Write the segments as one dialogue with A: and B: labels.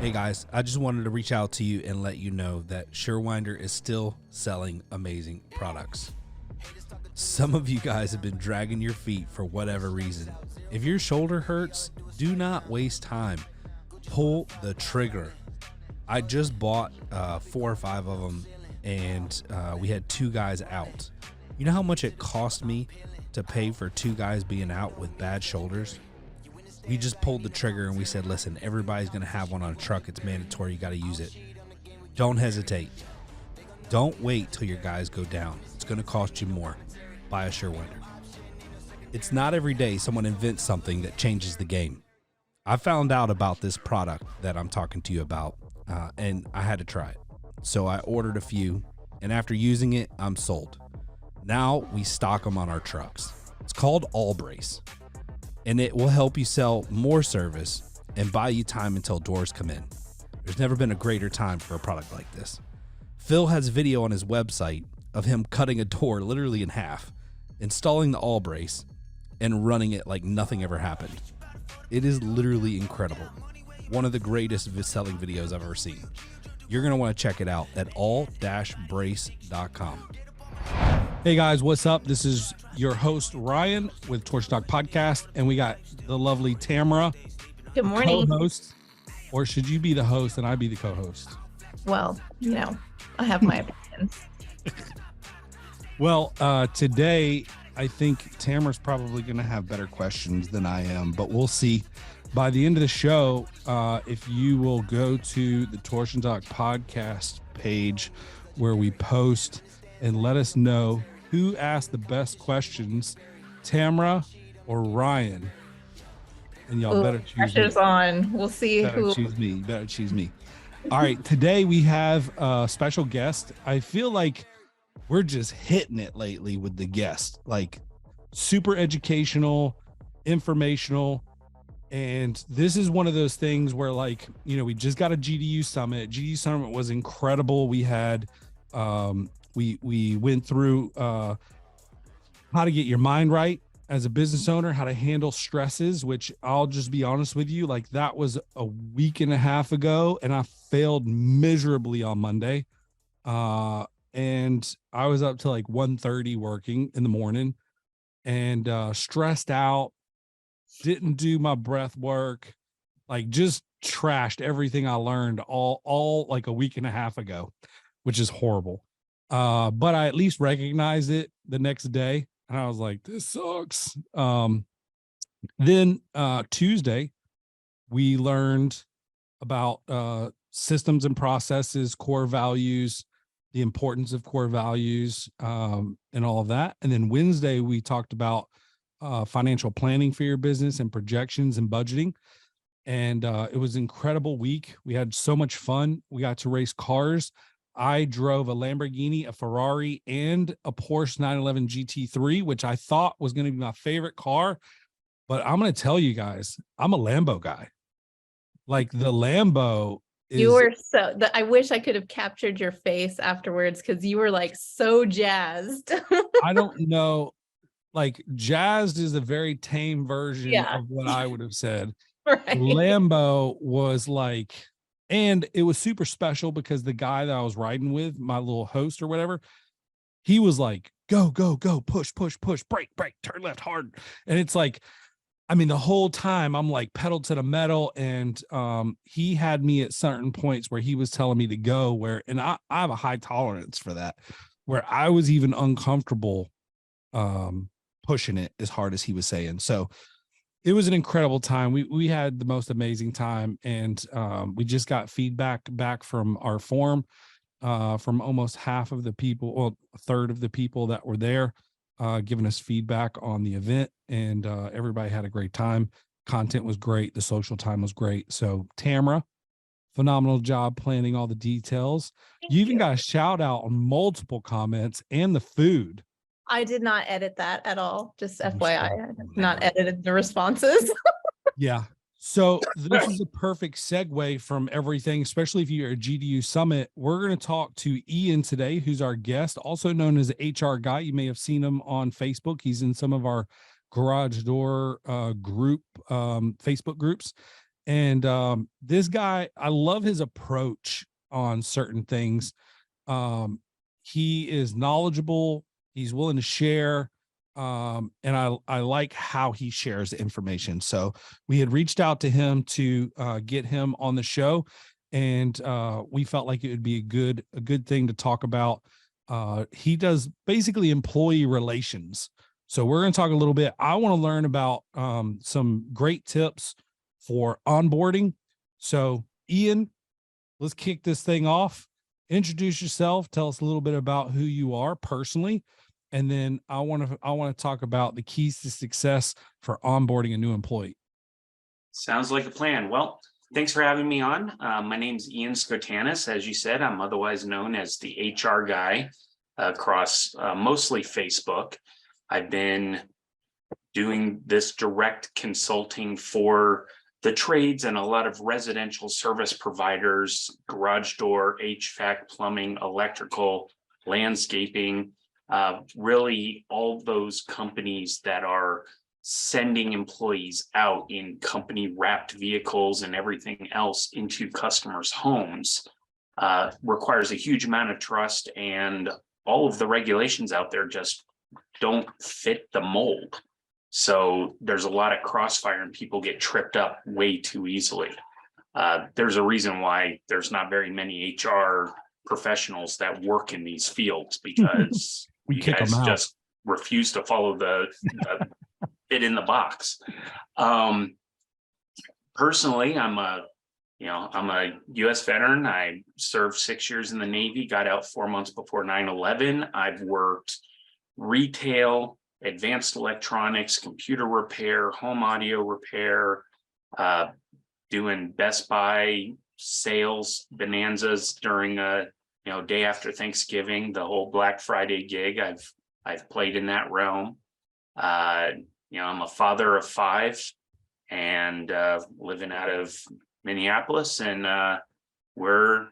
A: Hey guys, I just wanted to reach out to you and let you know that Surewinder is still selling amazing products. Some of you guys have been dragging your feet for whatever reason. If your shoulder hurts, do not waste time. Pull the trigger. I just bought 4 or 5 of them, and we had 2 guys out. You know how much it cost me to pay for 2 guys being out with bad shoulders? We just pulled the trigger and we said, listen, everybody's going to have one on a truck. It's mandatory. You got to use it. Don't hesitate. Don't wait till your guys go down. It's going to cost you more. Buy a Surewinder. It's not every day someone invents something that changes the game. I found out about this product that I'm talking to you about, and I had to try it. So I ordered a few, and after using it, I'm sold. Now we stock them on our trucks. It's called All Brace, and it will help you sell more service and buy you time until doors come in. There's never been a greater time for a product like this. Phil has a video on his website of him cutting a door literally in half, installing the All Brace, and running it like nothing ever happened. It is literally incredible. One of the greatest selling videos I've ever seen. You're going to want to check it out at all-brace.com.
B: Hey guys, what's up? This is your host, Ryan, with Torsion Podcast, and we got the lovely Tamara.
C: Good morning.
B: Co-host. Or should you be the host and I be the co-host?
C: Well, you know, I have my opinions.
B: Well, today, I think Tamara's probably going to have better questions than I am, but we'll see. By the end of the show, if you will go to the Torsion Podcast page where we post and let us know who asked the best questions, Tamara or Ryan. And y'all better choose
C: pressure's
B: me.
C: on. We'll see who.
B: You better choose me. All right, today we have a special guest. I feel like we're just hitting it lately with the guest, like super educational, informational. And this is one of those things where, like, you know, we just got a GDU summit. GDU summit was incredible. We had, we went through how to get your mind right as a business owner, how to handle stresses, which I'll just be honest with you, like that was a week and a half ago, and I failed miserably on Monday. And I was up to like 1:30 working in the morning and stressed out, didn't do my breath work, like just trashed everything I learned all like a week and a half ago, which is horrible. But I at least recognized it the next day, and I was like, this sucks. Then Tuesday, we learned about systems and processes, core values, the importance of core values, and all of that. And then Wednesday, we talked about financial planning for your business and projections and budgeting. And it was an incredible week. We had so much fun. We got to race cars. I drove a Lamborghini, a Ferrari, and a Porsche 911 GT3, which I thought was going to be my favorite car. But I'm going to tell you guys, I'm a Lambo guy. Like the Lambo is...
C: You were so... I wish I could have captured your face afterwards because you were like so jazzed.
B: I don't know. Like jazzed is a very tame version of what I would have said.
C: Right.
B: Lambo was like... And it was super special because the guy that I was riding with, my little host or whatever, he was like, go, go, go, push, push, push, brake, brake, turn left hard. And it's like, I mean, the whole time I'm like pedal to the metal. And he had me at certain points where he was telling me to go where, and I have a high tolerance for that, where I was even uncomfortable pushing it as hard as he was saying. So it was an incredible time. We had the most amazing time, and we just got feedback back from our forum from almost half of the people, well, a third of the people that were there, giving us feedback on the event, and everybody had a great time. Content was great. The social time was great. So Tamara, phenomenal job planning all the details. You even got a shout out on multiple comments and the food.
C: I did not edit that at all. Just FYI, I have not edited the responses.
B: Yeah. So this is a perfect segue from everything, especially if you're a GDU summit. We're going to talk to Ian today, who's our guest, also known as the HR guy. You may have seen him on Facebook. He's in some of our garage door group, Facebook groups. And this guy, I love his approach on certain things. He is knowledgeable. He's willing to share. And I like how he shares information. So we had reached out to him to get him on the show, and we felt like it would be a good thing to talk about. He does basically employee relations. So we're going to talk a little bit. I want to learn about some great tips for onboarding. So Ian, let's kick this thing off. Introduce yourself. Tell us a little bit about who you are personally. And then I want to talk about the keys to success for onboarding a new employee.
D: Sounds like a plan. Well, thanks for having me on. My name's Ian Schotanus. As you said, I'm otherwise known as the HR guy across mostly Facebook. I've been doing this direct consulting for the trades and a lot of residential service providers, garage door, HVAC, plumbing, electrical, landscaping, really all those companies that are sending employees out in company wrapped vehicles and everything else into customers' homes. Requires a huge amount of trust, and all of the regulations out there just don't fit the mold. So there's a lot of crossfire and people get tripped up way too easily. There's a reason why there's not very many HR professionals that work in these fields, because
B: We
D: you
B: kick
D: guys
B: them out.
D: just refuse to follow the fit in the box. Personally, I'm a U.S. veteran. I served 6 years in the Navy, got out 4 months before 9/11. I've worked retail, advanced electronics, computer repair, home audio repair, doing Best Buy sales bonanzas during day after Thanksgiving, the whole Black Friday gig. I've played in that realm. I'm a father of 5 and living out of Minneapolis, and we're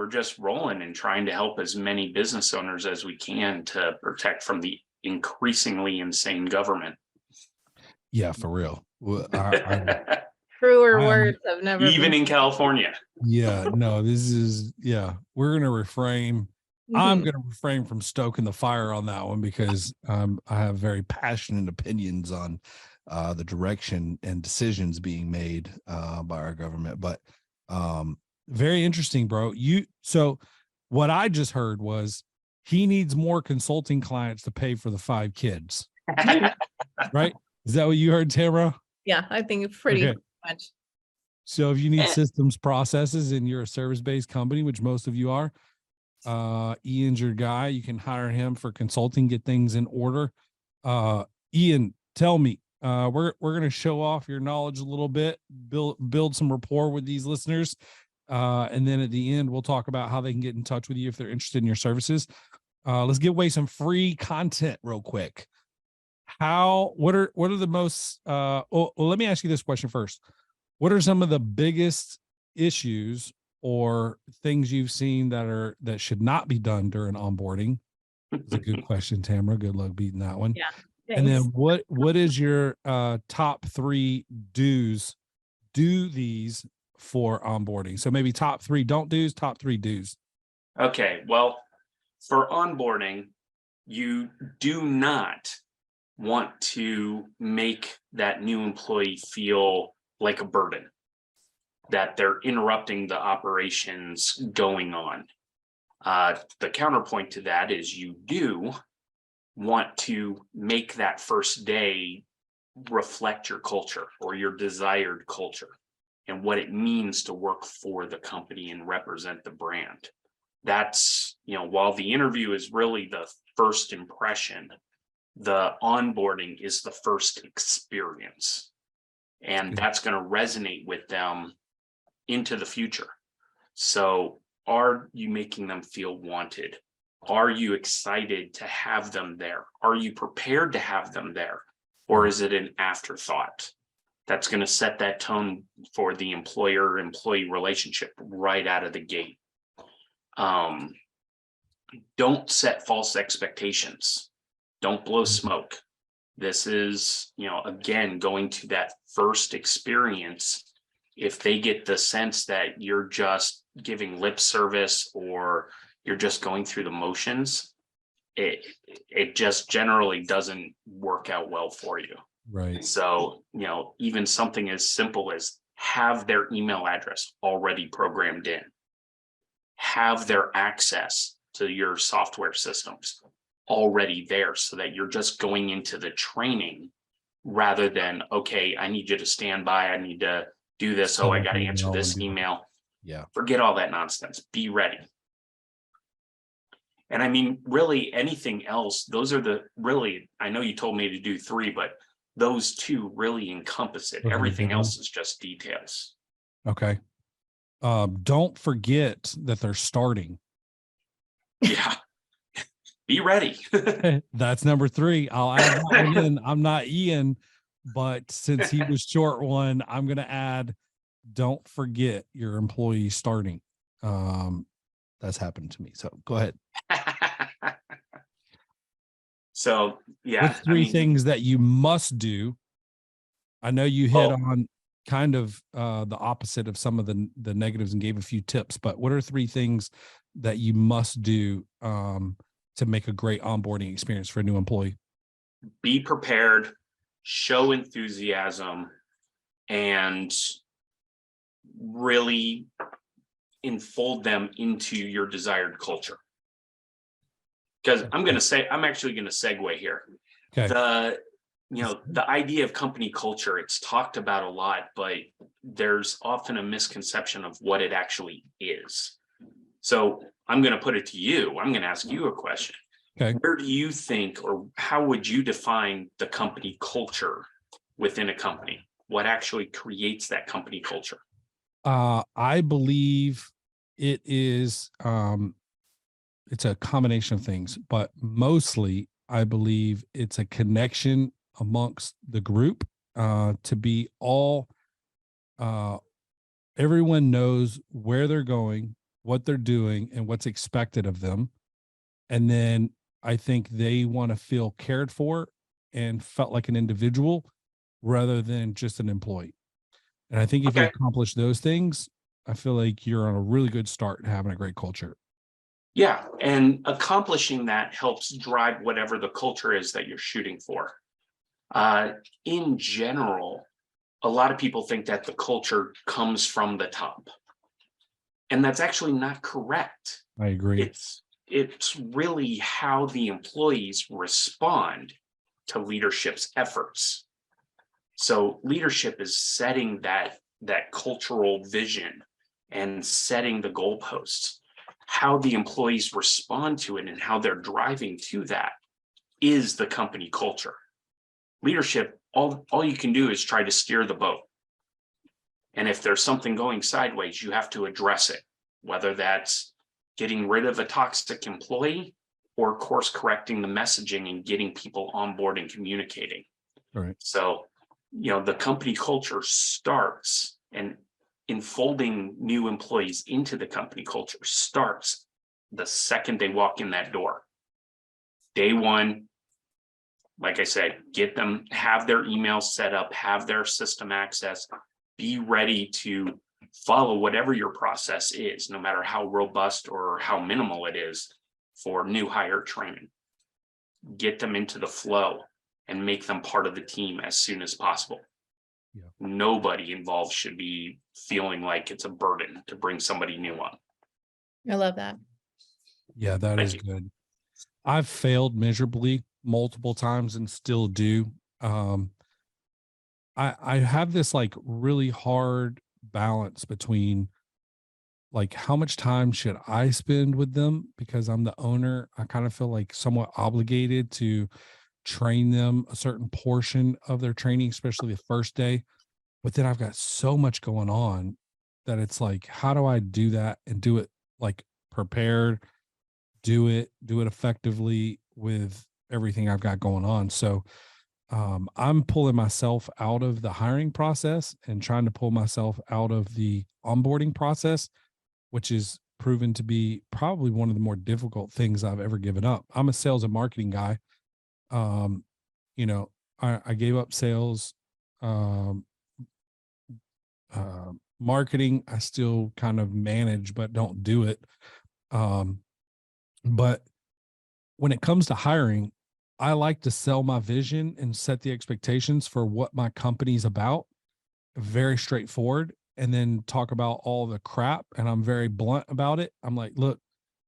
D: just rolling and trying to help as many business owners as we can to protect from the increasingly insane government.
B: Yeah, for real.
C: Truer words have never
D: Even
C: been
D: in California.
B: Yeah, no, we're going to refrain. I'm going to refrain from stoking the fire on that one, because I have very passionate opinions on the direction and decisions being made by our government. But very interesting, bro. So what I just heard was he needs more consulting clients to pay for the 5 kids. Right? Is that what you heard, Tamara?
C: Yeah, I think it's pretty much.
B: So if you need systems processes and you're a service-based company, which most of you are, Ian's your guy. You can hire him for consulting, get things in order. Ian, tell me, we're going to show off your knowledge a little bit, build some rapport with these listeners. And then at the end, we'll talk about how they can get in touch with you if they're interested in your services. Let's give away some free content real quick. What are the most, let me ask you this question first. What are some of the biggest issues or things you've seen that should not be done during onboarding? It's a good question, Tamara. Good luck beating that one.
C: Yeah.
B: And then what is your top 3 do these for onboarding? So maybe top 3 don't do's, top 3 do's.
D: Okay, well, for onboarding, you do not want to make that new employee feel like a burden, that they're interrupting the operations going on. The counterpoint to that is you do want to make that first day reflect your culture or your desired culture and what it means to work for the company and represent the brand. That's, while the interview is really the first impression, the onboarding is the first experience. And that's going to resonate with them into the future. So are you making them feel wanted? Are you excited to have them there? Are you prepared to have them there? Or is it an afterthought? That's going to set that tone for the employer-employee relationship right out of the gate. Don't set false expectations. Don't blow smoke. This is, again, going to that first experience if they get the sense that you're just giving lip service or you're just going through the motions, it just generally doesn't work out well for you.
B: Right.
D: So, even something as simple as have their email address already programmed in, have their access to your software systems already there, so that you're just going into the training rather than, okay, I need you to stand by, I need to do this, oh, I got to answer this email.
B: Yeah.
D: Forget all that nonsense. Be ready. And I mean, really anything else, those are I know you told me to do 3, but those 2 really encompass it. Everything else is just details.
B: Okay. Don't forget that they're starting.
D: Yeah. Be ready.
B: That's number 3. I'll add that one in. I'm not Ian, but since he was short one, I'm going to add, don't forget your employee starting. That's happened to me. So go ahead.
D: So, yeah.
B: What's 3 things that you must do? I know you hit on kind of the opposite of some of the negatives and gave a few tips, but what are 3 things that you must do to make a great onboarding experience for a new employee?
D: Be prepared, show enthusiasm, and really enfold them into your desired culture. Because I'm actually going to segue here.
B: Okay.
D: The idea of company culture, it's talked about a lot, but there's often a misconception of what it actually is. So I'm going to put it to you. I'm going to ask you a question.
B: Okay.
D: Where do you think, or how would you define the company culture within a company? What actually creates that company culture?
B: I believe it is, it's a combination of things, but mostly I believe it's a connection amongst the group, to be all, everyone knows where they're going, what they're doing, and what's expected of them. And then I think they want to feel cared for and felt like an individual rather than just an employee. And I think if you accomplish those things, I feel like you're on a really good start and having a great culture.
D: Yeah, and accomplishing that helps drive whatever the culture is that you're shooting for. In general, a lot of people think that the culture comes from the top, and that's actually not correct.
B: I agree.
D: It's really how the employees respond to leadership's efforts. So leadership is setting that cultural vision and setting the goalposts. How the employees respond to it and how they're driving to that is the company culture. Leadership, all you can do is try to steer the boat. And if there's something going sideways, you have to address it, whether that's getting rid of a toxic employee or course correcting the messaging and getting people on board and communicating.
B: All right.
D: So, the company culture starts, and enfolding new employees into the company culture starts the second they walk in that door. Day one, like I said, get them, have their email set up, have their system access, be ready to follow whatever your process is, no matter how robust or how minimal it is for new hire training. Get them into the flow and make them part of the team as soon as possible.
B: Yeah.
D: Nobody involved should be feeling like it's a burden to bring somebody new on.
C: I love that.
B: Yeah, that is good. I've failed miserably multiple times and still do. I have this like really hard balance between like how much time should I spend with them, because I'm the owner. I kind of feel like somewhat obligated to train them a certain portion of their training, especially the first day. But then I've got so much going on that it's like, how do I do that and do it like prepared, do it effectively with everything I've got going on. So I'm pulling myself out of the hiring process and trying to pull myself out of the onboarding process, which is proven to be probably one of the more difficult things I've ever given up. I'm a sales and marketing guy. I gave up sales Marketing, I still kind of manage, but don't do it. But when it comes to hiring, I like to sell my vision and set the expectations for what my company's about, very straightforward, and then talk about all the crap. And I'm very blunt about it. I'm like, look,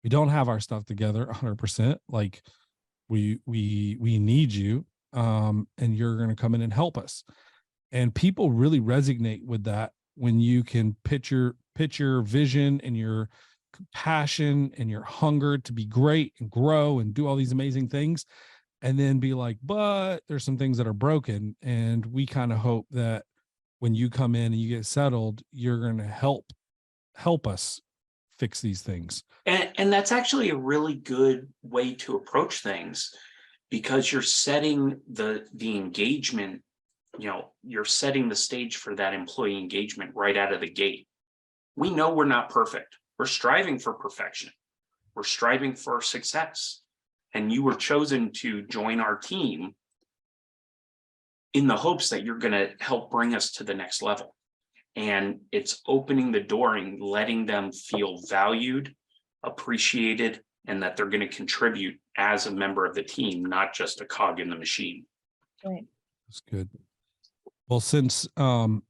B: we don't have our stuff together 100%. Like we need you. And you're going to come in and help us. And people really resonate with that when you can pitch your vision and your passion and your hunger to be great and grow and do all these amazing things, and then be like, but there's some things that are broken. And we kind of hope that when you come in and you get settled, you're going to help us fix these things.
D: And that's actually a really good way to approach things, because you're setting the engagement, you're setting the stage for that employee engagement right out of the gate. We know we're not perfect. We're striving for perfection. We're striving for success. And you were chosen to join our team in the hopes that you're going to help bring us to the next level. And it's opening the door and letting them feel valued, appreciated, and that they're going to contribute as a member of the team, not just a cog in the machine.
C: Right.
B: That's good. Well, since we're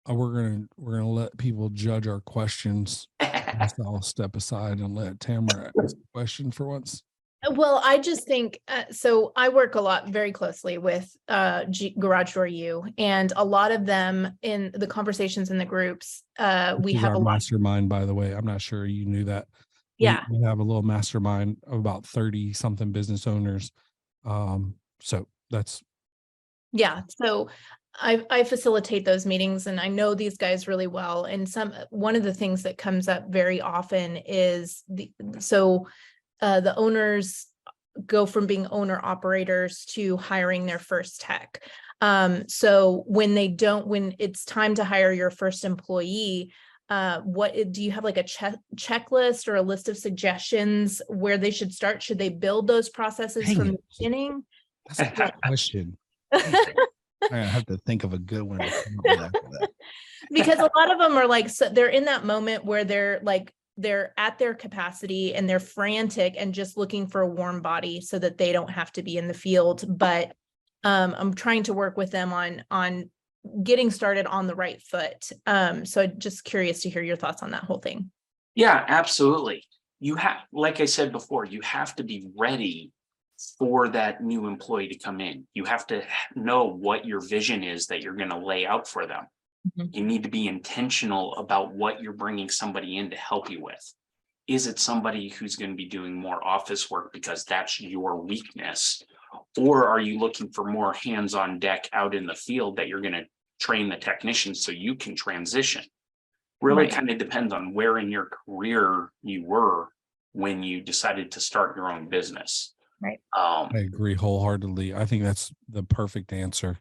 B: gonna let people judge our questions, I'll step aside and let Tamara ask a question for once.
C: Well, I just think, so I work a lot very closely with Garage Door U, and a lot of them in the conversations in the groups, we have a lot.
B: Mastermind, by the way. I'm not sure you knew that.
C: Yeah.
B: We have a little mastermind of about 30 something business owners. So that's.
C: Yeah. So I facilitate those meetings, and I know these guys really well. And one of the things that comes up very often is the owners go from being owner operators to hiring their first tech. So when it's time to hire your first employee, what do you have, like a checklist or a list of suggestions where they should start? Should they build those processes from the beginning?
B: That's a good question. I have to think of a good one.
C: Because a lot of them are like, so they're in that moment where they're at their capacity and they're frantic and just looking for a warm body so that they don't have to be in the field. But I'm trying to work with them on getting started on the right foot. So I'm just curious to hear your thoughts on that whole thing.
D: Yeah, absolutely. You have, like I said before, you have to be ready for that new employee to come in. You have to know what your vision is that you're going to lay out for them. Mm-hmm. You need to be intentional about what you're bringing somebody in to help you with. Is it somebody who's going to be doing more office work because that's your weakness? Or are you looking for more hands on deck out in the field that you're going to train the technicians so you can transition? Really kind of depends on where in your career you were when you decided to start your own business.
C: Right.
B: I agree wholeheartedly. I think that's the perfect answer.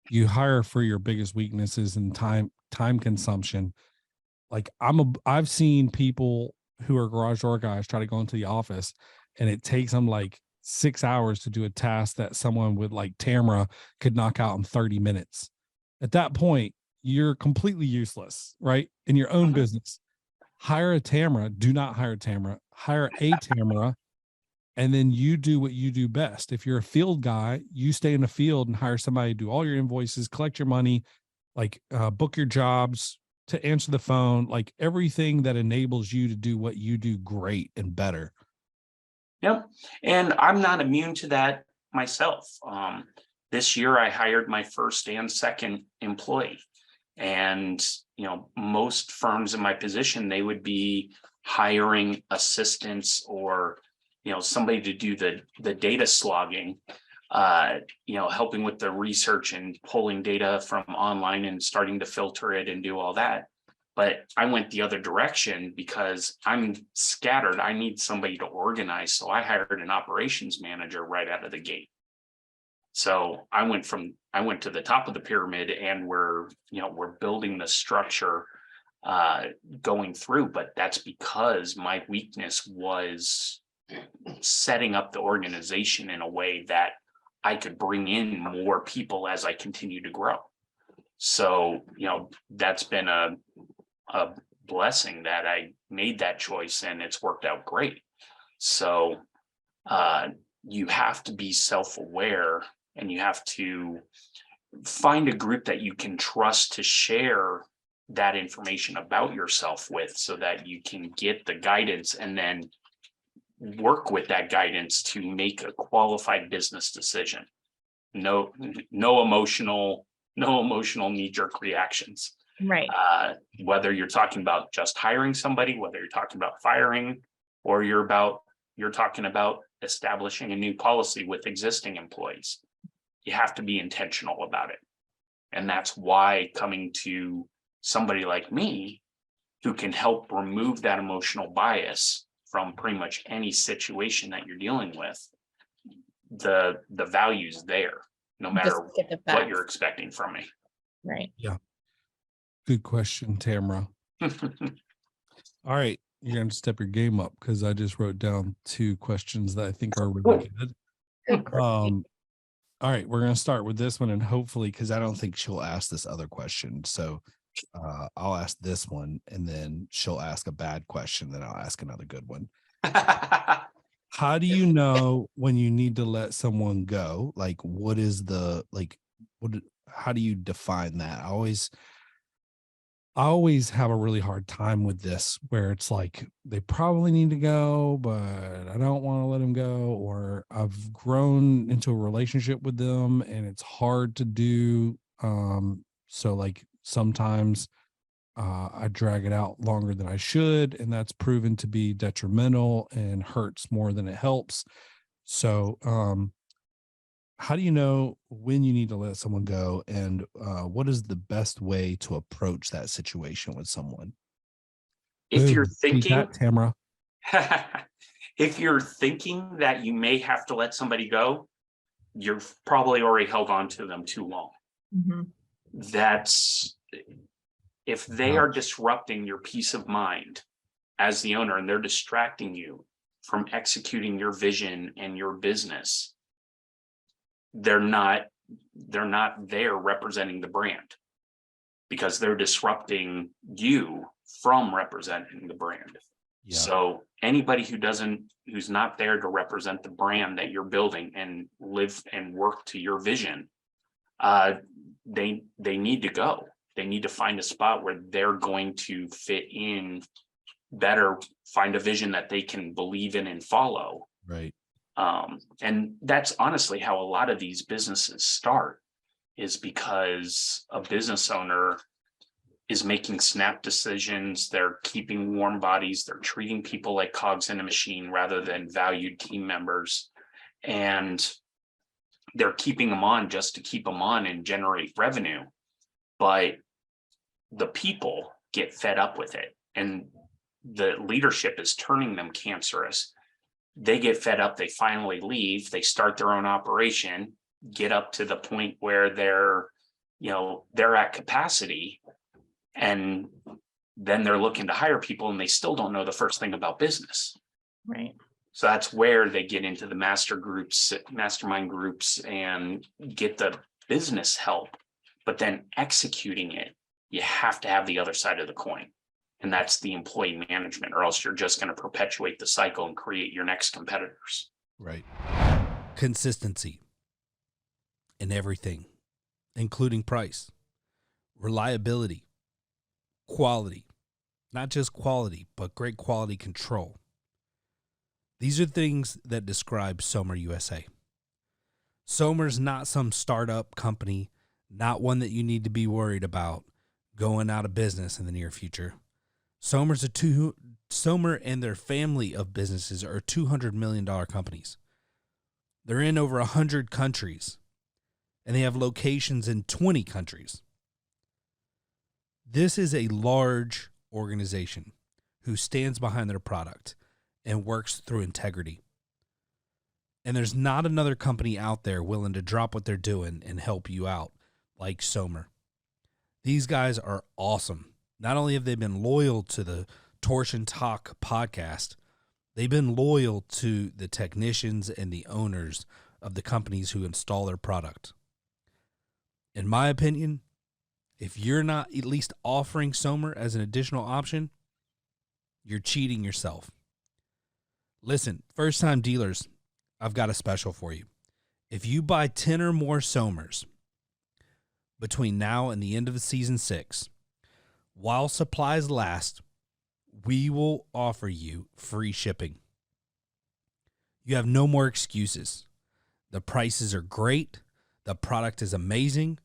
B: You hire for your biggest weaknesses and time consumption. Like I've seen people who are garage door guys try to go into the office, and it takes them like 6 hours to do a task that someone with like Tamara could knock out in 30 minutes. At that point, you're completely useless, right? In your own business. Hire a Tamara. Do not hire Tamara. Hire a Tamara. And then you do what you do best. If you're a field guy, you stay in the field and hire somebody to do all your invoices, collect your money, like book your jobs, to answer the phone, like everything that enables you to do what you do great and better.
D: Yep. And I'm not immune to that myself. This year I hired my first and second employee. And, most firms in my position, they would be hiring assistants or somebody to do the data slogging, helping with the research and pulling data from online and starting to filter it and do all that. But I went the other direction because I'm scattered. I need somebody to organize. So I hired an operations manager right out of the gate. So I went to the top of the pyramid, and we're building the structure going through, but that's because my weakness was setting up the organization in a way that I could bring in more people as I continue to grow. So, that's been a blessing that I made that choice and it's worked out great. So you have to be self-aware, and you have to find a group that you can trust to share that information about yourself with, so that you can get the guidance and then work with that guidance to make a qualified business decision. No emotional knee-jerk reactions.
C: Right.
D: Whether you're talking about just hiring somebody, whether you're talking about firing, or you're talking about establishing a new policy with existing employees, you have to be intentional about it. And that's why coming to somebody like me, who can help remove that emotional bias from pretty much any situation that you're dealing with, the value's there, no matter
C: Just get the
D: what
C: facts.
D: you're expecting from me.
C: Right.
B: Good question, Tamara. All right. You're going to step your game up, because I just wrote down 2 questions that I think are really good.
C: Good.
B: All right. We're going to start with this one, and hopefully, because I don't think she'll ask this other question. So I'll ask this one, and then she'll ask a bad question. Then I'll ask another good one. How do you know when you need to let someone go? Like, what is the, like, how do you define that? I always have a really hard time with this, where it's like, they probably need to go, but I don't want to let them go, or I've grown into a relationship with them and it's hard to do. So like sometimes I drag it out longer than I should, and that's proven to be detrimental and hurts more than it helps. So how do you know when you need to let someone go, and what is the best way to approach that situation with someone?
D: If you're
B: Boom. See
D: thinking,
B: that, Tamara?
D: if you're thinking that you may have to let somebody go, you've probably already held on to them too long.
C: Mhm.
D: That's, if they are disrupting your peace of mind as the owner, and they're distracting you from executing your vision and your business, they're not there representing the brand, because they're disrupting you from representing the brand.
B: Yeah.
D: So anybody who's not there to represent the brand that you're building and live and work to your vision, they need to go. They need to find a spot where they're going to fit in better, find a vision that they can believe in and follow.
B: Right.
D: And that's honestly how a lot of these businesses start, is because a business owner is making snap decisions. They're keeping warm bodies. They're treating people like cogs in a machine rather than valued team members. And they're keeping them on just to keep them on and generate revenue. But the people get fed up with it, and the leadership is turning them cancerous. They get fed up, they finally leave, they start their own operation, get up to the point where they're at capacity, and then they're looking to hire people, and they still don't know the first thing about business.
C: Right.
D: So that's where they get into the mastermind groups, and get the business help. But then executing it, you have to have the other side of the coin. And that's the employee management, or else you're just going to perpetuate the cycle and create your next competitors.
B: Right.
A: Consistency in everything, including price, reliability, quality, not just quality, but great quality control. These are things that describe Somer USA. Somer's not some startup company, not one that you need to be worried about going out of business in the near future. Somer and their family of businesses are $200 million companies. They're in over 100 countries, and they have locations in 20 countries. This is a large organization who stands behind their product and works through integrity. And there's not another company out there willing to drop what they're doing and help you out like Somer. These guys are awesome. Not only have they been loyal to the Torsion Talk podcast, they've been loyal to the technicians and the owners of the companies who install their product. In my opinion, If you're not at least offering Somer as an additional option, you're cheating yourself. Listen, first-time dealers, I've got a special for you. If you buy 10 or more Somers between now and the end of the season 6, while supplies last, we will offer you free shipping. You have no more excuses. The prices are great. The product is amazing.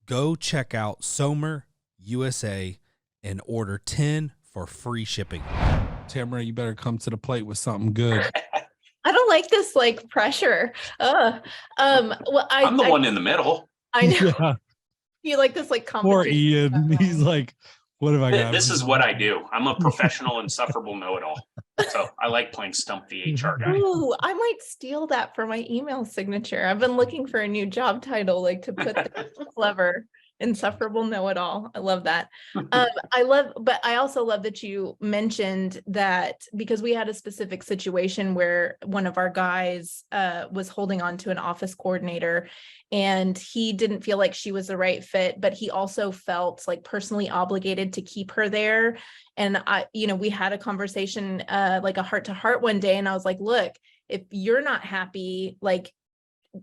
A: Go check out Somer USA and order 10 for free shipping.
B: Tamara, you better come to the plate with something good.
C: I don't like this like pressure. Well,
D: I'm the one in the middle.
C: I know.
B: Yeah.
C: You like this like
B: Poor
C: competition.
B: Ian. He's like, what have I got?
D: This is what I do. I'm a professional insufferable know-it-all. So I like playing Stump the HR guy.
C: Ooh, I might steal that for my email signature. I've been looking for a new job title, like to put that. Clever, insufferable know-it-all. I love that. But I also love that you mentioned that, because we had a specific situation where one of our guys was holding on to an office coordinator, and he didn't feel like she was the right fit, but he also felt like personally obligated to keep her there. And we had a conversation, like a heart to heart one day. And I was like, look, if you're not happy, like,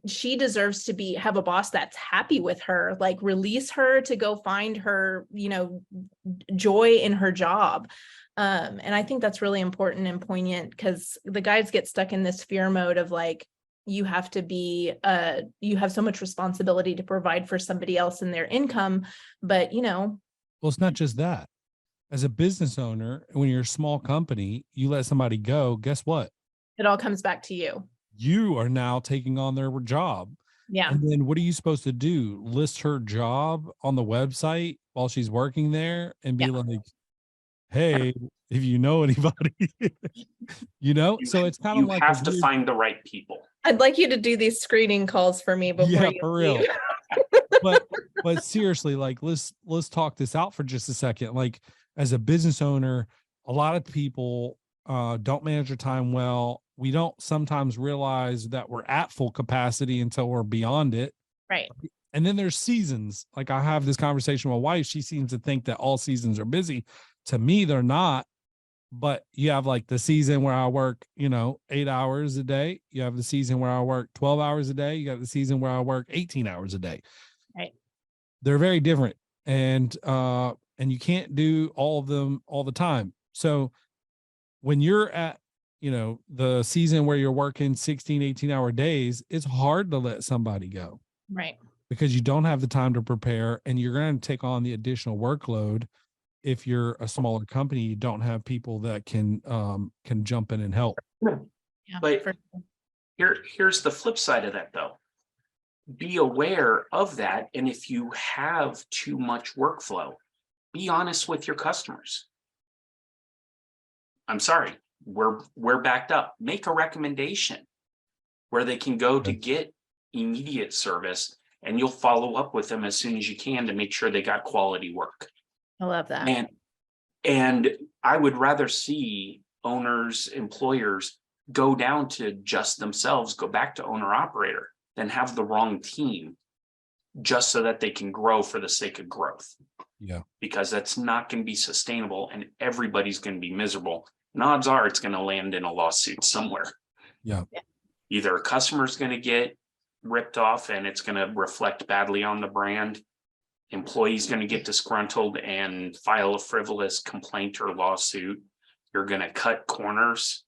C: she deserves to have a boss that's happy with her, like release her to go find her, joy in her job. And I think that's really important and poignant, because the guys get stuck in this fear mode of like, you have to be, you have so much responsibility to provide for somebody else and their income. But,
B: well, it's not just that. As a business owner, when you're a small company, you let somebody go, guess what?
C: It all comes back to you.
B: You are now taking on their job.
C: Yeah.
B: And then what are you supposed to do? List her job on the website while she's working there and be like, hey, if you know anybody, so it's kind of like
D: you have to find the right people.
C: I'd like you to do these screening calls for me before you
B: for real.
C: leave.
B: but seriously, like, let's talk this out for just a second. Like, as a business owner, a lot of people don't manage their time well. We don't sometimes realize that we're at full capacity until we're beyond it.
C: Right.
B: And then there's seasons. Like, I have this conversation with my wife. She seems to think that all seasons are busy. To me, they're not. But you have like the season where I work, 8 hours a day. You have the season where I work 12 hours a day. You got the season where I work 18 hours a day.
C: Right.
B: They're very different. And you can't do all of them all the time. So when you're at, the season where you're working 16, 18-hour days, it's hard to let somebody go.
C: Right.
B: Because you don't have the time to prepare, and you're going to take on the additional workload. If you're a smaller company, you don't have people that can jump in and help.
C: Yeah,
D: but here's the flip side of that, though. Be aware of that. And if you have too much workflow, be honest with your customers. I'm sorry, we're backed up. Make a recommendation where they can go to get immediate service, and you'll follow up with them as soon as you can to make sure they got quality work.
C: I love that.
D: And I would rather see owners, employers go down to just themselves, go back to owner operator, than have the wrong team just so that they can grow for the sake of growth.
B: Yeah. Because
D: that's not going to be sustainable, and everybody's going to be miserable. And odds are it's going to land in a lawsuit somewhere.
B: Yeah.
D: Either a customer's going to get ripped off and it's going to reflect badly on the brand. Employee's going to get disgruntled and file a frivolous complaint or lawsuit. You're going to cut corners.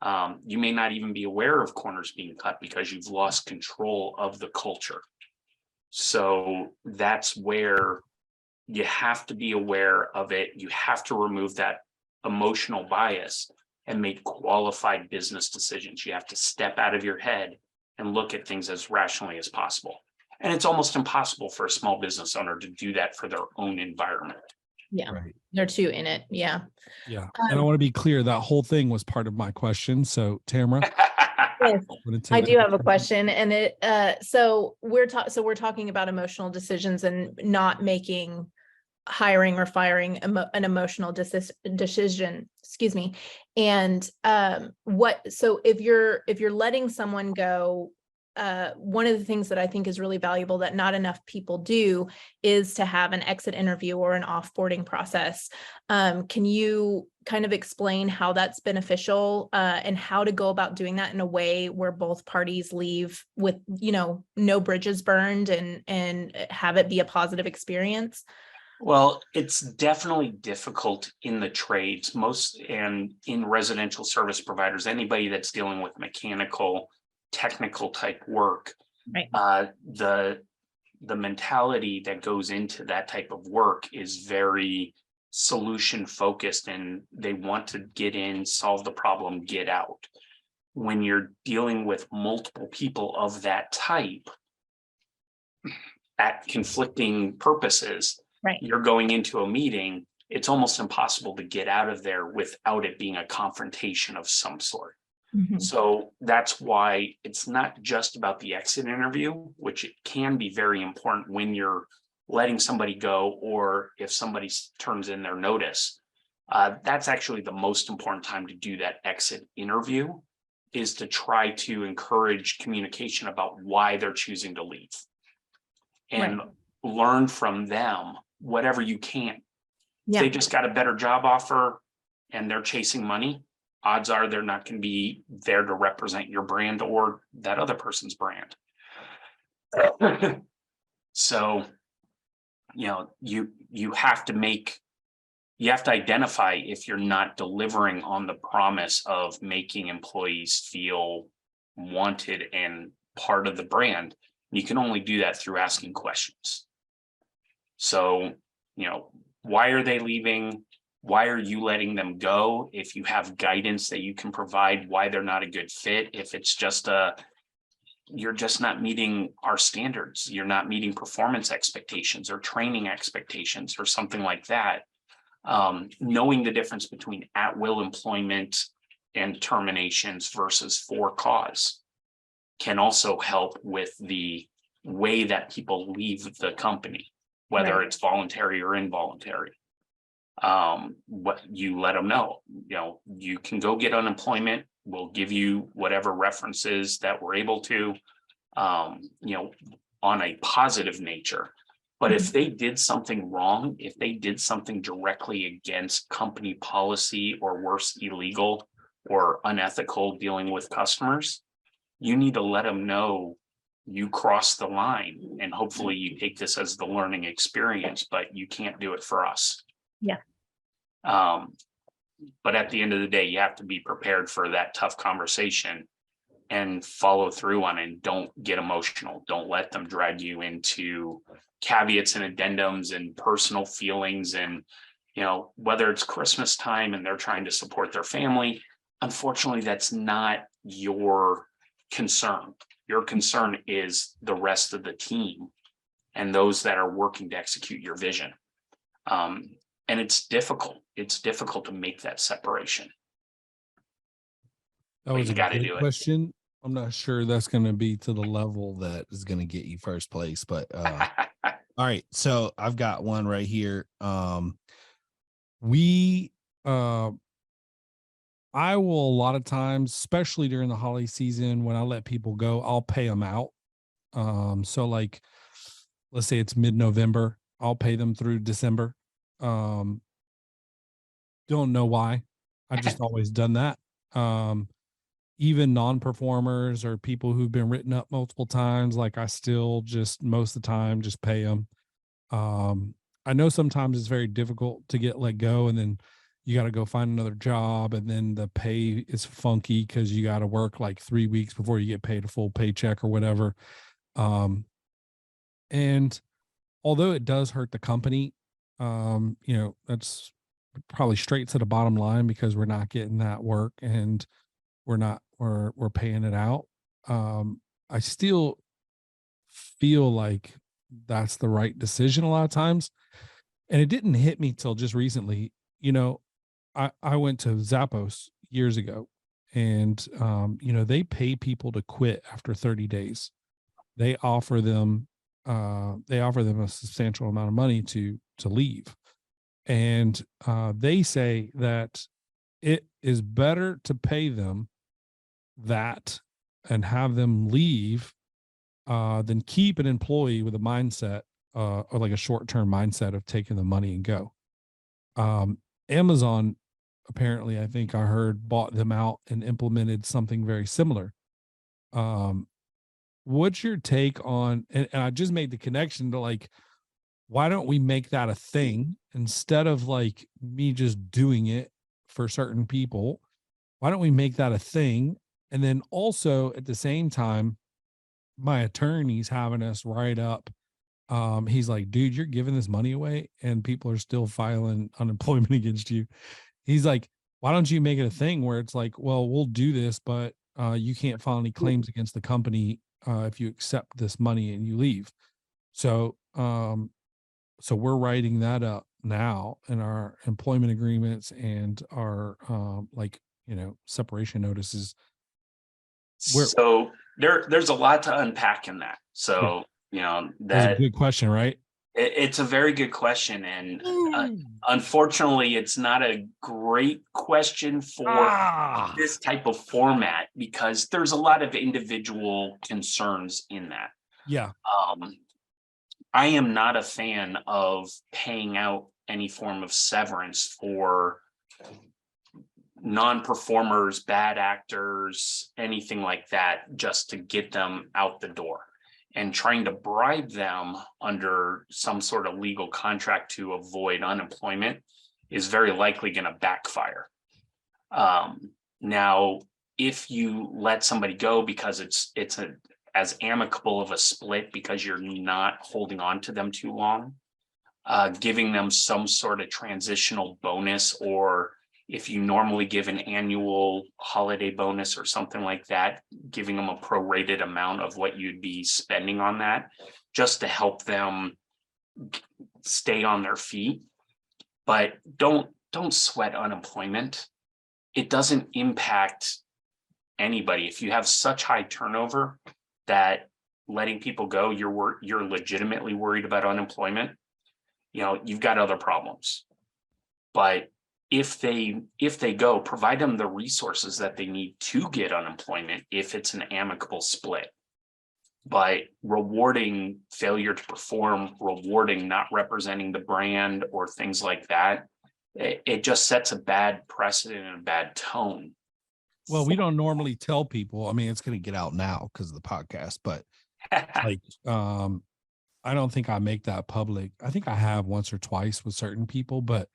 D: You may not even be aware of corners being cut because you've lost control of the culture. So that's where you have to be aware of it. You have to remove that emotional bias and make qualified business decisions. You have to step out of your head and look at things as rationally as possible. And it's almost impossible for a small business owner to do that for their own environment.
C: Yeah.
B: Right.
C: They're too in it. Yeah.
B: Yeah. And I want to be clear, that whole thing was part of my question. So Tamara,
C: Yes, I do have a question, and so we're talking about emotional decisions and not making hiring or firing an emotional decision. Excuse me. And so if you're letting someone go, one of the things that I think is really valuable that not enough people do is to have an exit interview or an offboarding process. Can you kind of explain how that's beneficial and how to go about doing that in a way where both parties leave with, no bridges burned and have it be a positive experience?
D: Well, it's definitely difficult in the trades, and in residential service providers, anybody that's dealing with mechanical, technical type work.
C: Right.
D: The mentality that goes into that type of work is very solution focused, and they want to get in, solve the problem, get out. When you're dealing with multiple people of that type at conflicting purposes,
C: right,
D: you're going into a meeting, it's almost impossible to get out of there without it being a confrontation of some sort.
C: Mhm.
D: So that's why it's not just about the exit interview, which it can be very important when you're letting somebody go, or if somebody turns in their notice. That's actually the most important time to do that exit interview, is to try to encourage communication about why they're choosing to leave, and
C: Right.
D: learn from them whatever you can.
C: Yeah.
D: If they just got a better job offer and they're chasing money, odds are they're not going to be there to represent your brand or that other person's brand. So, you have to identify if you're not delivering on the promise of making employees feel wanted and part of the brand. You can only do that through asking questions. So, why are they leaving? Why are you letting them go? If you have guidance that you can provide why they're not a good fit, if it's just you're just not meeting our standards, you're not meeting performance expectations or training expectations or something like that. Knowing the difference between at-will employment and terminations versus for cause can also help with the way that people leave the company, whether
C: Right.
D: it's voluntary or involuntary. What you let them know, you can go get unemployment. We'll give you whatever references that we're able to, on a positive nature. But if they did something wrong, if they did something directly against company policy, or worse, illegal or unethical dealing with customers, you need to let them know you crossed the line, and hopefully you take this as the learning experience, but you can't do it for us.
C: Yeah.
D: But at the end of the day, you have to be prepared for that tough conversation and follow through on it. And don't get emotional. Don't let them drag you into caveats and addendums and personal feelings. And, whether it's Christmas time and they're trying to support their family, unfortunately, that's not your concern. Your concern is the rest of the team and those that are working to execute your vision. And it's difficult. It's difficult to make that separation.
B: That was
D: you
B: a
D: gotta
B: good
D: do it.
B: question. I'm not sure that's going to be to the level that is going to get you first place, but all right. So I've got one right here. I will, a lot of times, especially during the holiday season, when I let people go, I'll pay them out. So like, let's say it's mid-November, I'll pay them through December. Don't know why. I've just always done that. Even non-performers or people who've been written up multiple times, like I still just most of the time just pay them. I know sometimes it's very difficult to get let go, and then you got to go find another job, and then the pay is funky because you got to work like 3 weeks before you get paid a full paycheck or whatever. And although it does hurt the company, that's probably straight to the bottom line because we're not getting that work and we're paying it out. I still feel like that's the right decision a lot of times. And it didn't hit me till just recently. I went to Zappos years ago, and they pay people to quit after 30 days. They offer them a substantial amount of money to leave. And they say that it is better to pay them that and have them leave than keep an employee with a mindset or like a short-term mindset of taking the money and go. Amazon, apparently, I think I heard, bought them out and implemented something very similar. What's your take on, and I just made the connection to like, why don't we make that a thing instead of like me just doing it for certain people? Why don't we make that a thing? And then also at the same time, my attorney's having us write up. He's like, dude, you're giving this money away and people are still filing unemployment against you. He's like, why don't you make it a thing where it's like, well, we'll do this, but you can't file any claims against the company if you accept this money and you leave. So, so we're writing that up now in our employment agreements and our like, you know, separation notices.
D: So there's a lot to unpack in that. So, you know,
B: That's a good question, right?
D: It's a very good question. And unfortunately, it's not a great question for this type of format because there's a lot of individual concerns in that.
B: Yeah.
D: I am not a fan of paying out any form of severance for non-performers, bad actors, anything like that, just to get them out the door. And trying to bribe them under some sort of legal contract to avoid unemployment is very likely going to backfire. Now, if you let somebody go because it's as amicable of a split because you're not holding on to them too long, giving them some sort of transitional bonus, or if you normally give an annual holiday bonus or something like that, giving them a prorated amount of what you'd be spending on that, just to help them stay on their feet. But don't sweat unemployment. It doesn't impact anybody. If you have such high turnover that letting people go, you're legitimately worried about unemployment, you know, you've got other problems. But if they go, provide them the resources that they need to get unemployment if it's an amicable split. By rewarding failure to perform, rewarding not representing the brand or things like that, it just sets a bad precedent and a bad tone.
B: Well, we don't normally tell people. I mean, it's going to get out now because of the podcast, but like, I don't think I make that public. I think I have once or twice with certain people, but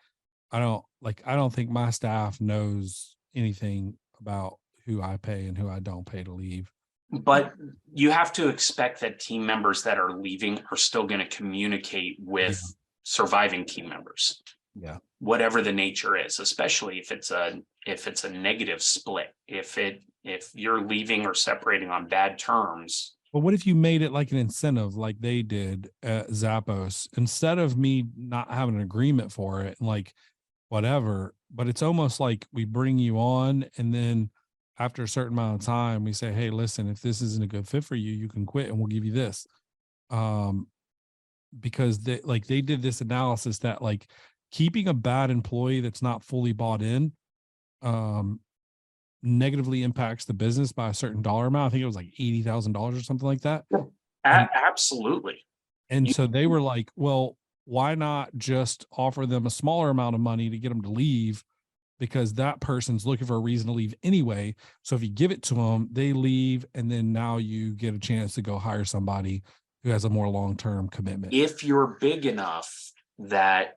B: I don't think my staff knows anything about who I pay and who I don't pay to leave.
D: But you have to expect that team members that are leaving are still going to communicate with surviving team members.
B: Yeah.
D: Whatever the nature is, especially if it's a negative split, if you're leaving or separating on bad terms.
B: But what if you made it like an incentive, like they did at Zappos, instead of me not having an agreement for it and like whatever, but it's almost like we bring you on and then after a certain amount of time, we say, hey, listen, if this isn't a good fit for you, you can quit and we'll give you this. Because they did this analysis that like keeping a bad employee that's not fully bought in negatively impacts the business by a certain dollar amount. I think it was like $80,000 or something like that.
D: Absolutely.
B: And so they were like, well, why not just offer them a smaller amount of money to get them to leave? Because that person's looking for a reason to leave anyway. So if you give it to them, they leave, and then now you get a chance to go hire somebody who has a more long-term commitment.
D: If you're big enough that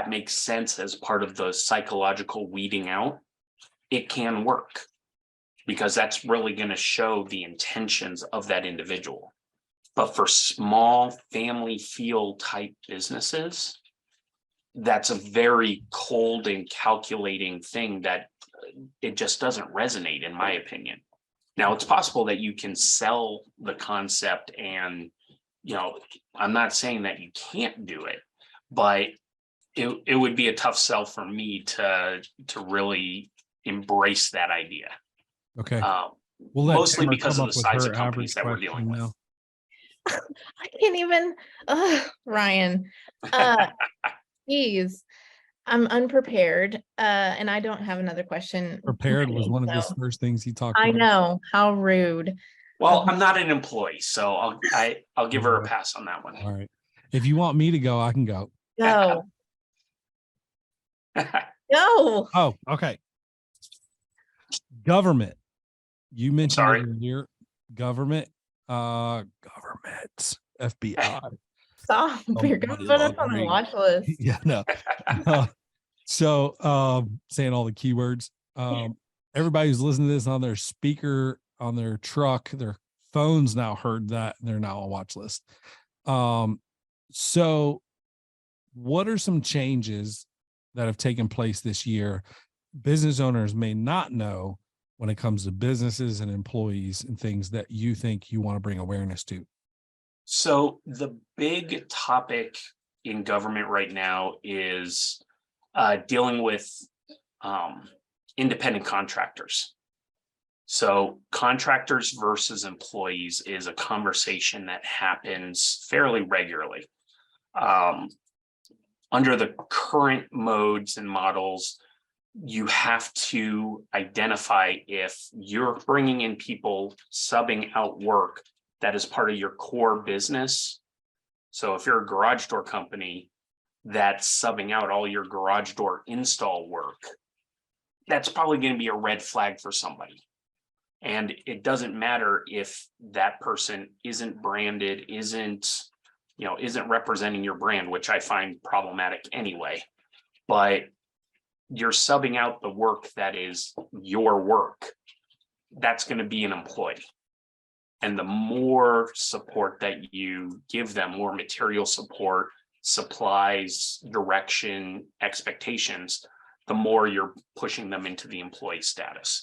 D: makes sense as part of the psychological weeding out, it can work because that's really going to show the intentions of that individual. But for small family feel type businesses, that's a very cold and calculating thing that it just doesn't resonate, in my opinion. Now, it's possible that you can sell the concept and, you know, I'm not saying that you can't do it, but it would be a tough sell for me to really embrace that idea.
B: Okay.
D: We'll mostly because of the size of companies that we're dealing with.
C: I can't even, Ryan. Geez, I'm unprepared, and I don't have another question.
B: Prepared was one of his first things he talked
C: about. I know, how rude.
D: Well, I'm not an employee, so I'll give her a pass on that one.
B: All right. If you want me to go, I can go.
C: No, no.
B: Oh, okay. Government. You mentioned
D: Sorry.
B: it earlier. Government. Government. FBI.
C: Stop. You're gonna
B: Money
C: put us on a
B: laundering.
C: watch list.
B: Yeah, no. Saying all the keywords. Everybody who's listening to this on their speaker, on their truck, their phones now heard that, and they're now on watch list. So what are some changes that have taken place this year business owners may not know when it comes to businesses and employees and things that you think you want to bring awareness to?
D: So the big topic in government right now is dealing with independent contractors. So contractors versus employees is a conversation that happens fairly regularly. Under the current modes and models, you have to identify if you're bringing in people subbing out work that is part of your core business. So if you're a garage door company that's subbing out all your garage door install work, that's probably going to be a red flag for somebody. And it doesn't matter if that person isn't branded, isn't representing your brand, which I find problematic anyway. But you're subbing out the work that is your work. That's going to be an employee. And the more support that you give them, more material support, supplies, direction, expectations, the more you're pushing them into the employee status.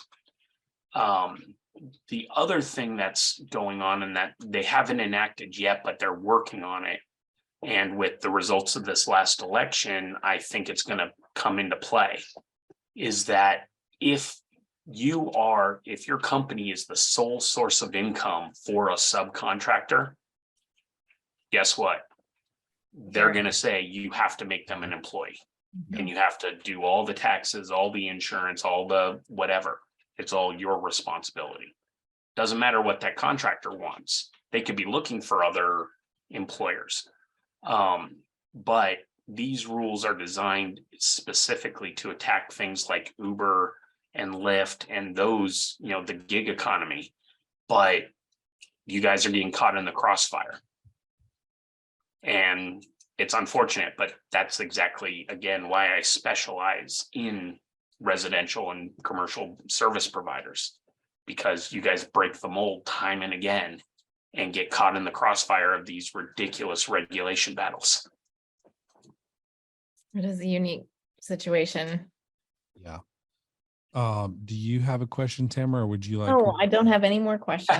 D: The other thing that's going on, and that they haven't enacted yet, but they're working on it, and with the results of this last election, I think it's going to come into play, is that if your company is the sole source of income for a subcontractor, guess what? They're going to say you have to make them an employee, and you have to do all the taxes, all the insurance, all the whatever. It's all your responsibility. Doesn't matter what that contractor wants. They could be looking for other employers. But these rules are designed specifically to attack things like Uber and Lyft and those, the gig economy. But you guys are getting caught in the crossfire. And it's unfortunate, but that's exactly, again, why I specialize in residential and commercial service providers, because you guys break the mold time and again and get caught in the crossfire of these ridiculous regulation battles.
C: It is a unique situation.
B: Yeah. Do you have a question, Tamara, or would you like?
C: No, I don't have any more questions.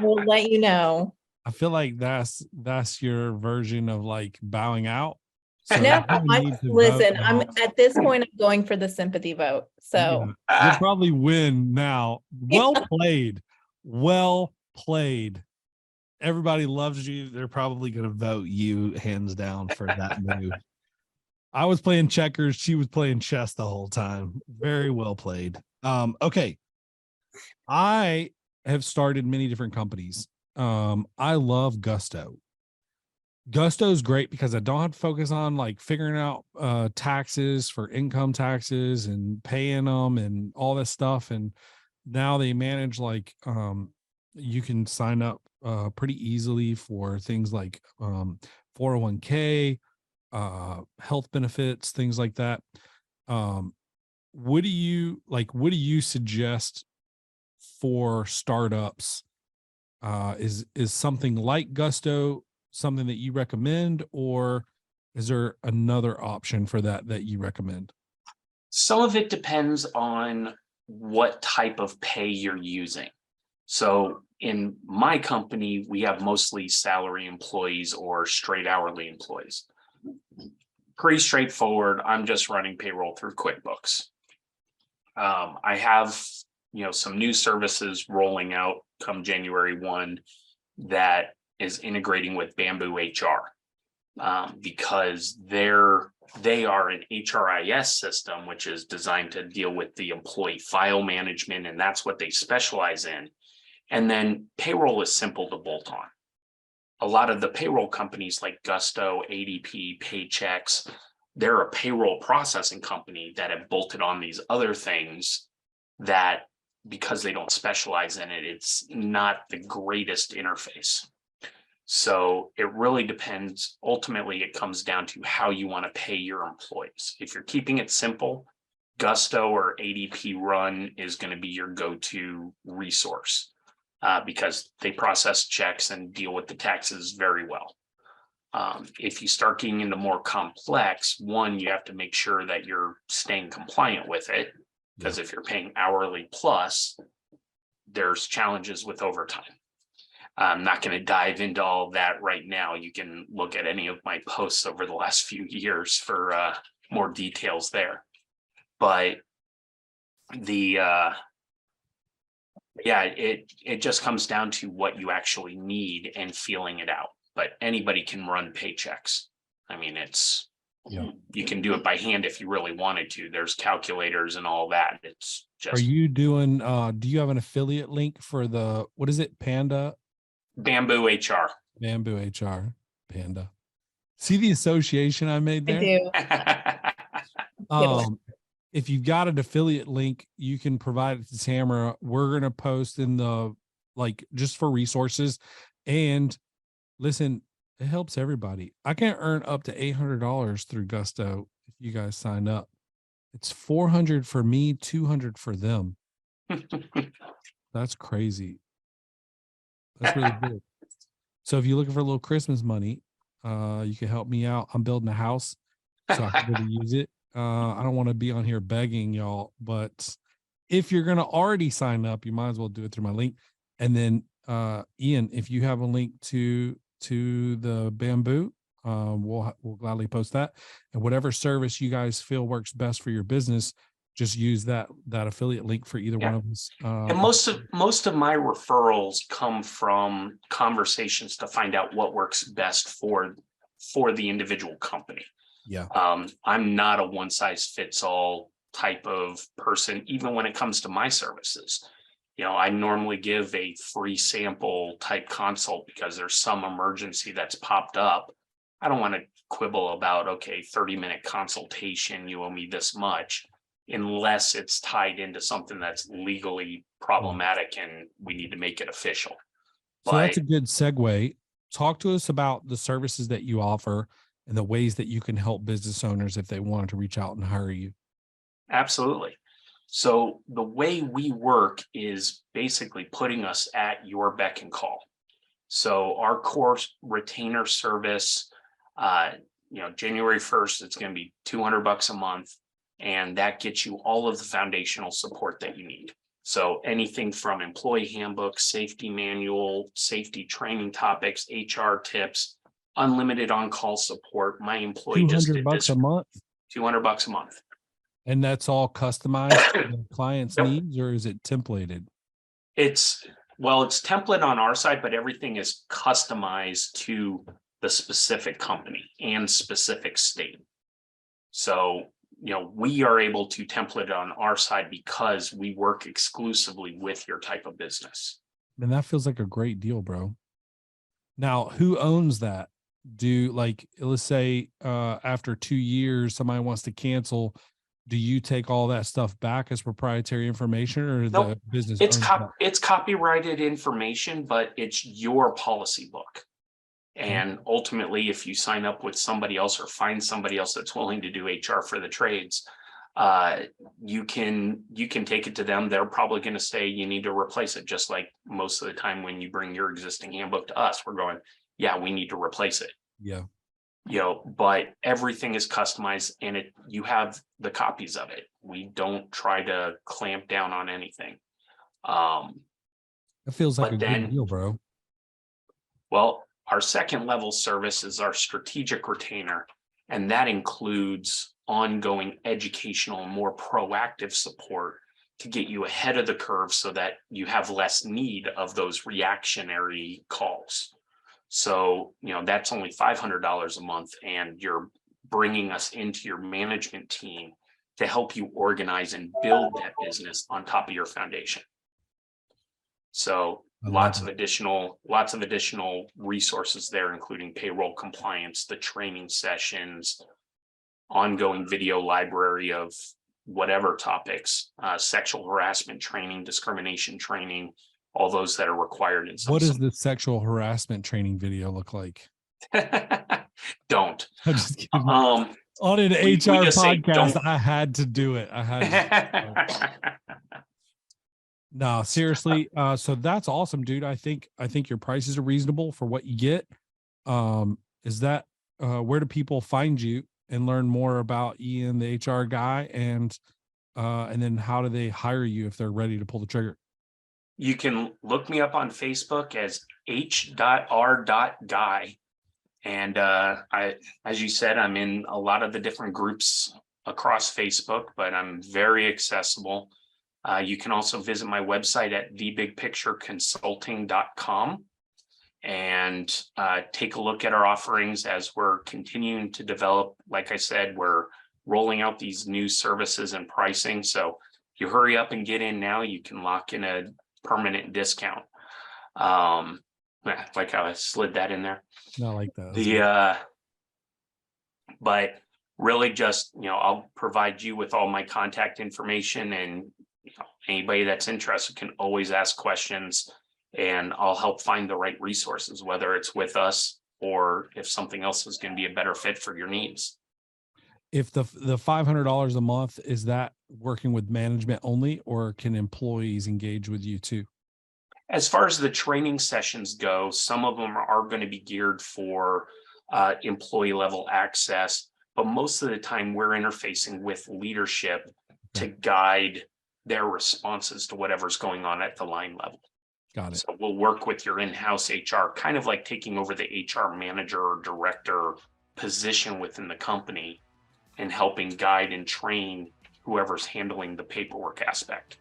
C: We'll let you know.
B: I feel like that's your version of like bowing out. So
C: No, listen, I'm
B: out.
C: at this point, I'm going for the sympathy vote. So
B: Yeah, you'll probably win now. Well played. Well played. Everybody loves you. They're probably going to vote you hands down for that move. I was playing checkers. She was playing chess the whole time. Very well played. Okay. I have started many different companies. I love Gusto. Gusto is great because I don't have to focus on like figuring out taxes for income taxes and paying them and all this stuff. And now they manage like you can sign up pretty easily for things like 401k, health benefits, things like that. What do you suggest for startups? Is something like Gusto something that you recommend, or is there another option for that you recommend?
D: Some of it depends on what type of pay you're using. So in my company, we have mostly salary employees or straight hourly employees. Pretty straightforward. I'm just running payroll through QuickBooks. I have, some new services rolling out come January 1 that is integrating with Bamboo HR, because they are an HRIS system, which is designed to deal with the employee file management, and that's what they specialize in. And then payroll is simple to bolt on. A lot of the payroll companies like Gusto, ADP, Paychecks, they're a payroll processing company that have bolted on these other things that, because they don't specialize in it, it's not the greatest interface. So it really depends. Ultimately, it comes down to how you want to pay your employees. If you're keeping it simple, Gusto or ADP Run is going to be your go-to resource because they process checks and deal with the taxes very well. If you start getting into more complex, one, you have to make sure that you're staying compliant with it, because if you're paying hourly plus, there's challenges with overtime. I'm not going to dive into all that right now. You can look at any of my posts over the last few years for more details there. But it just comes down to what you actually need and feeling it out. But anybody can run paychecks. I mean, you can do it by hand if you really wanted to. There's calculators and all that. It's just.
B: Are you doing? Do you have an affiliate link for what is it?
D: Bamboo HR.
B: Bamboo HR. Panda. See the association I made there?
C: I do.
B: If you've got an affiliate link, you can provide it to Tamara. We're going to post in just for resources. And listen, it helps everybody. I can earn up to $800 through Gusto if you guys sign up. It's $400 for me, $200 for them. That's crazy. That's really good. So if you're looking for a little Christmas money, you can help me out. I'm building a house, so I can really use it. I don't want to be on here begging y'all, but if you're going to already sign up, you might as well do it through my link. And then, Ian, if you have a link to the Bamboo, we'll gladly post that. And whatever service you guys feel works best for your business, just use that affiliate link for either one of us.
D: And most of my referrals come from conversations to find out what works best for the individual company.
B: Yeah.
D: I'm not a one size fits all type of person, even when it comes to my services. I normally give a free sample type consult because there's some emergency that's popped up. I don't want to quibble about, okay, 30-minute consultation, you owe me this much, unless it's tied into something that's legally problematic and we need to make it official.
B: So that's a good segue. Talk to us about the services that you offer and the ways that you can help business owners if they wanted to reach out and hire you.
D: Absolutely. So the way we work is basically putting us at your beck and call. So our core retainer service, January 1st, it's going to be $200 a month. And that gets you all of the foundational support that you need. So anything from employee handbook, safety manual, safety training topics, HR tips, unlimited on-call support. My employee just did this.
B: $200 a month?
D: $200 a month.
B: And that's all customized to the client's needs, or is it templated?
D: It's template on our side, but everything is customized to the specific company and specific state. So, we are able to template it on our side because we work exclusively with your type of business.
B: And that feels like a great deal, bro. Now, who owns that? Let's say after 2 years, somebody wants to cancel. Do you take all that stuff back as proprietary information, or the business?
D: It's copyrighted information, but it's your policy book. And ultimately, if you sign up with somebody else or find somebody else that's willing to do HR for the trades, you can take it to them. They're probably going to say you need to replace it. Just like most of the time when you bring your existing handbook to us, we're going, yeah, we need to replace it.
B: Yeah.
D: But everything is customized and you have the copies of it. We don't try to clamp down on anything.
B: It feels like a good deal, bro.
D: Well, our second level service is our strategic retainer, and that includes ongoing educational and more proactive support to get you ahead of the curve so that you have less need of those reactionary calls. So, that's only $500 a month, and you're bringing us into your management team to help you organize and build that business on top of your foundation. So lots of additional resources there, including payroll compliance, the training sessions, ongoing video library of whatever topics, sexual harassment training, discrimination training, all those that are required in some.
B: What does the sexual harassment training video look like?
D: Don't.
B: I'm just kidding. On an HR podcast, I had to do it. No, seriously. So that's awesome, dude. I think your prices are reasonable for what you get. Is that where do people find you and learn more about Ian, the HR guy, and then how do they hire you if they're ready to pull the trigger?
D: You can look me up on Facebook as h.r.guy. And as you said, I'm in a lot of the different groups across Facebook, but I'm very accessible. You can also visit my website at thebigpictureconsulting.com and take a look at our offerings as we're continuing to develop. Like I said, we're rolling out these new services and pricing. So if you hurry up and get in now, you can lock in a permanent discount. Like how I slid that in there.
B: Not like that.
D: But really just, I'll provide you with all my contact information, and anybody that's interested can always ask questions, and I'll help find the right resources, whether it's with us or if something else is going to be a better fit for your needs.
B: If the $500 a month, is that working with management only, or can employees engage with you too?
D: As far as the training sessions go, some of them are going to be geared for employee level access, but most of the time we're interfacing with leadership to guide their responses to whatever's going on at the line level.
B: Got it.
D: So we'll work with your in-house HR, kind of like taking over the HR manager or director position within the company and helping guide and train whoever's handling the paperwork aspect.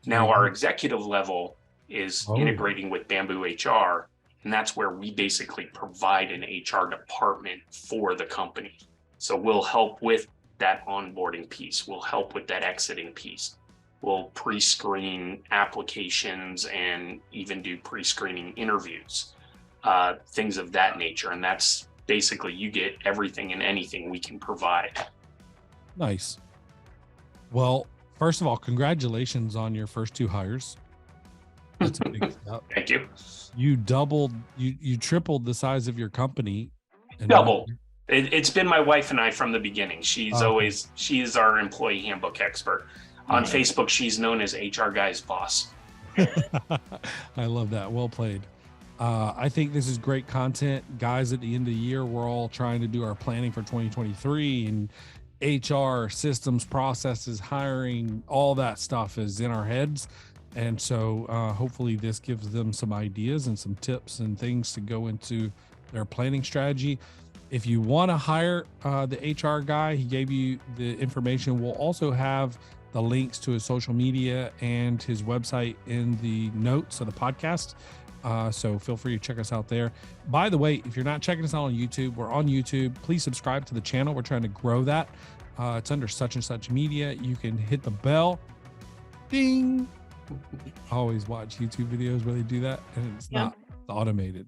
D: Now, our executive level is integrating with Bamboo HR, and that's where we basically provide an HR department for the company. So we'll help with that onboarding piece. We'll help with that exiting piece. We'll pre-screen applications and even do pre-screening interviews, things of that nature. And that's basically, you get everything and anything we can provide.
B: Nice. Well, first of all, congratulations on your first 2 hires. That's a big step.
D: Thank you.
B: You tripled the size of your company.
D: Doubled. It's been my wife and I from the beginning. She is our employee handbook expert. On Facebook, she's known as HR Guy's boss.
B: I love that. Well played. I think this is great content. Guys, at the end of the year, we're all trying to do our planning for 2023, and HR, systems, processes, hiring, all that stuff is in our heads. And so hopefully this gives them some ideas and some tips and things to go into their planning strategy. If you want to hire the HR guy, he gave you the information. We'll also have the links to his social media and his website in the notes of the podcast. So feel free to check us out there. By the way, if you're not checking us out on YouTube, we're on YouTube. Please subscribe to the channel. We're trying to grow that. It's under such and such media. You can hit the bell. Ding. I always watch YouTube videos where they do that, and it's not automated.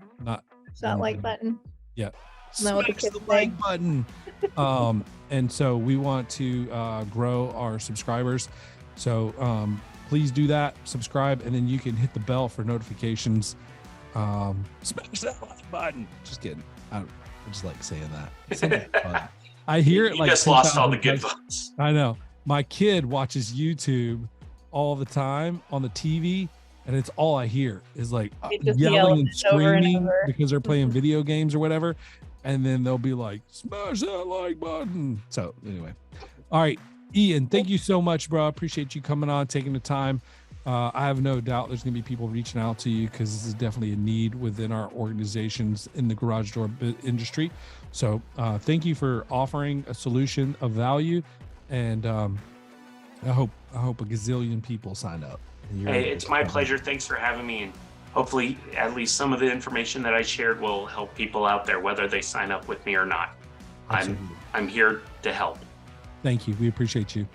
C: It's not like button.
B: Yeah.
C: Smash
B: the like button. And so we want to grow our subscribers. So please do that, subscribe, and then you can hit the bell for notifications. Smash that like button. Just kidding. I just like saying that. I hear it.
D: You just lost all the good votes.
B: I know. My kid watches YouTube all the time on the TV, and it's all I hear is like yelling and screaming because they're playing video games or whatever. And then they'll be like, smash that like button. So anyway. All right, Ian, thank you so much, bro. I appreciate you coming on, taking the time. I have no doubt there's going to be people reaching out to you because this is definitely a need within our organizations in the garage door industry. So thank you for offering a solution of value. And I hope a gazillion people sign up.
D: Hey, it's my pleasure. Thanks for having me. And hopefully at least some of the information that I shared will help people out there, whether they sign up with me or not. I'm here to help.
B: Thank you. We appreciate you.